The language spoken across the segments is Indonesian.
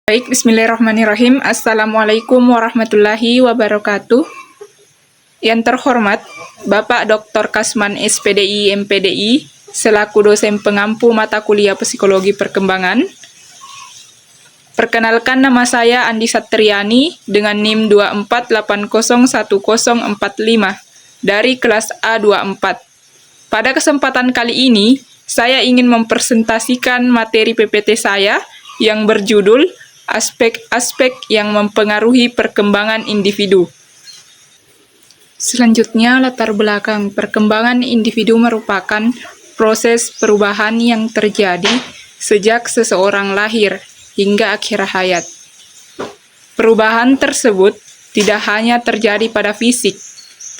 Baik, bismillahirrahmanirrahim. Assalamualaikum warahmatullahi wabarakatuh. Yang terhormat, Bapak Dr. Kasman SPDI MPDI, selaku dosen pengampu mata kuliah Psikologi Perkembangan. Perkenalkan, nama saya Andi Satriani dengan NIM 24801045 dari kelas A24. Pada kesempatan kali ini, saya ingin mempresentasikan materi PPT saya yang berjudul aspek-aspek yang mempengaruhi perkembangan individu. Selanjutnya, latar belakang perkembangan individu merupakan proses perubahan yang terjadi sejak seseorang lahir hingga akhir hayat. Perubahan tersebut tidak hanya terjadi pada fisik,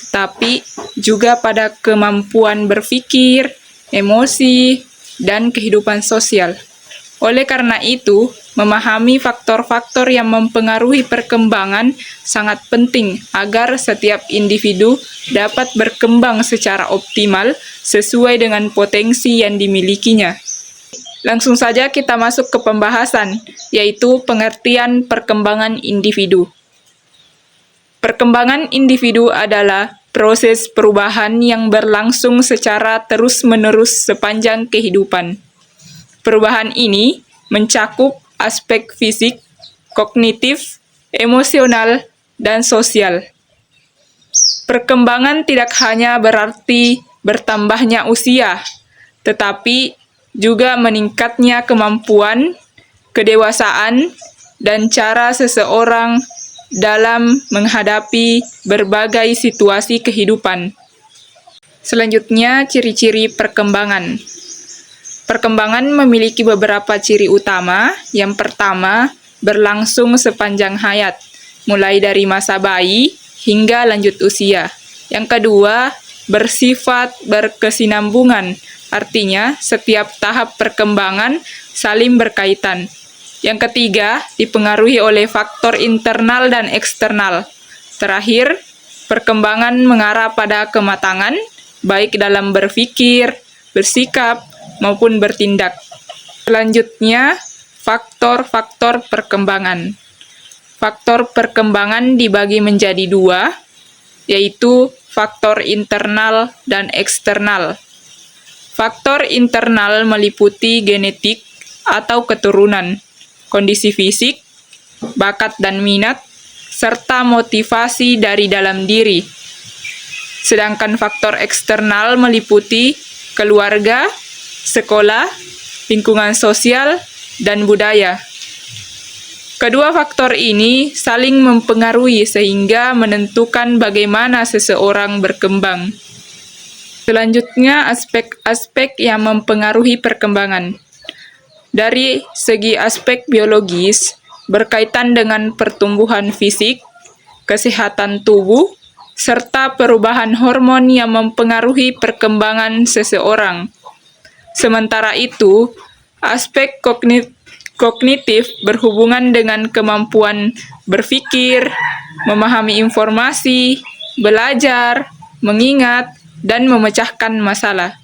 tetapi juga pada kemampuan berpikir, emosi, dan kehidupan sosial. Oleh karena itu, memahami faktor-faktor yang mempengaruhi perkembangan sangat penting agar setiap individu dapat berkembang secara optimal sesuai dengan potensi yang dimilikinya. Langsung saja kita masuk ke pembahasan, yaitu pengertian perkembangan individu. Perkembangan individu adalah proses perubahan yang berlangsung secara terus-menerus sepanjang kehidupan. Perubahan ini mencakup aspek fisik, kognitif, emosional, dan sosial. Perkembangan tidak hanya berarti bertambahnya usia, tetapi juga meningkatnya kemampuan, kedewasaan, dan cara seseorang dalam menghadapi berbagai situasi kehidupan. Selanjutnya, ciri-ciri perkembangan. Perkembangan memiliki beberapa ciri utama. Yang pertama, berlangsung sepanjang hayat, mulai dari masa bayi hingga lanjut usia. Yang kedua, bersifat berkesinambungan, artinya setiap tahap perkembangan saling berkaitan. Yang ketiga, dipengaruhi oleh faktor internal dan eksternal. Terakhir, perkembangan mengarah pada kematangan, baik dalam berpikir, bersikap, maupun bertindak. Selanjutnya, faktor-faktor perkembangan. Faktor perkembangan dibagi menjadi dua, yaitu faktor internal dan eksternal. Faktor internal meliputi genetik atau keturunan, kondisi fisik, bakat dan minat, serta motivasi dari dalam diri. Sedangkan faktor eksternal meliputi keluarga, sekolah, lingkungan sosial, dan budaya. Kedua faktor ini saling mempengaruhi sehingga menentukan bagaimana seseorang berkembang. Selanjutnya, aspek-aspek yang mempengaruhi perkembangan. Dari segi aspek biologis, berkaitan dengan pertumbuhan fisik, kesehatan tubuh, serta perubahan hormon yang mempengaruhi perkembangan seseorang. Sementara itu, aspek kognitif berhubungan dengan kemampuan berpikir, memahami informasi, belajar, mengingat, dan memecahkan masalah.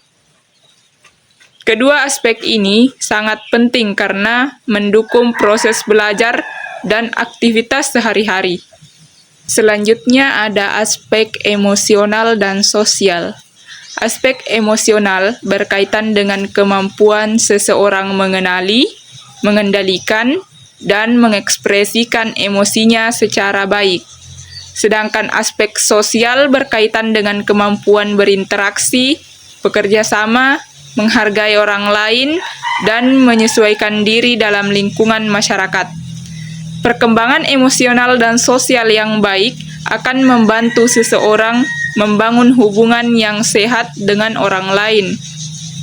Kedua aspek ini sangat penting karena mendukung proses belajar dan aktivitas sehari-hari. Selanjutnya ada aspek emosional dan sosial. Aspek emosional berkaitan dengan kemampuan seseorang mengenali, mengendalikan, dan mengekspresikan emosinya secara baik. Sedangkan aspek sosial berkaitan dengan kemampuan berinteraksi, bekerja sama, menghargai orang lain, dan menyesuaikan diri dalam lingkungan masyarakat. Perkembangan emosional dan sosial yang baik akan membantu seseorang membangun hubungan yang sehat dengan orang lain.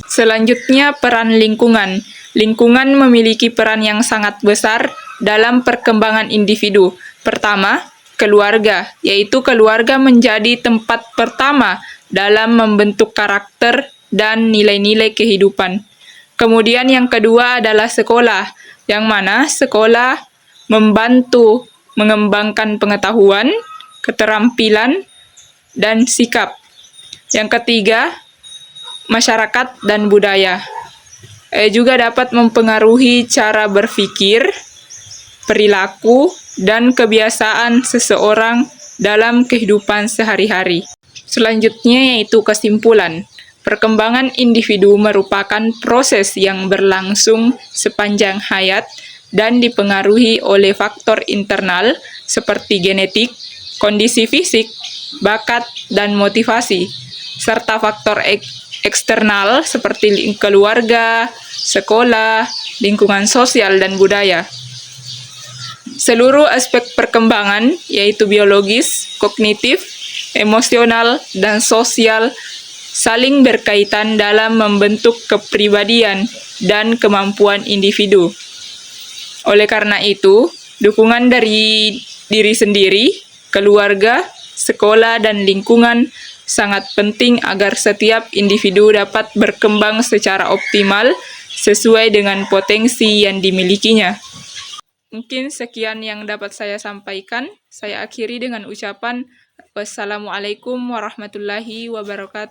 Selanjutnya, peran lingkungan. Lingkungan memiliki peran yang sangat besar dalam perkembangan individu. Pertama, keluarga, yaitu keluarga menjadi tempat pertama dalam membentuk karakter dan nilai-nilai kehidupan. Kemudian yang kedua adalah sekolah, yang mana sekolah membantu mengembangkan pengetahuan, keterampilan, dan sikap. Yang ketiga, masyarakat dan budaya. Juga dapat mempengaruhi cara berpikir, perilaku, dan kebiasaan seseorang dalam kehidupan sehari-hari. Selanjutnya yaitu kesimpulan. Perkembangan individu merupakan proses yang berlangsung sepanjang hayat dan dipengaruhi oleh faktor internal seperti genetik, kondisi fisik, bakat, dan motivasi, serta faktor eksternal seperti keluarga, sekolah, lingkungan sosial, dan budaya. Seluruh aspek perkembangan, yaitu biologis, kognitif, emosional, dan sosial, saling berkaitan dalam membentuk kepribadian dan kemampuan individu. Oleh karena itu, dukungan dari diri sendiri, keluarga, sekolah, dan lingkungan sangat penting agar setiap individu dapat berkembang secara optimal sesuai dengan potensi yang dimilikinya. Mungkin sekian yang dapat saya sampaikan. Saya akhiri dengan ucapan wassalamualaikum warahmatullahi wabarakatuh.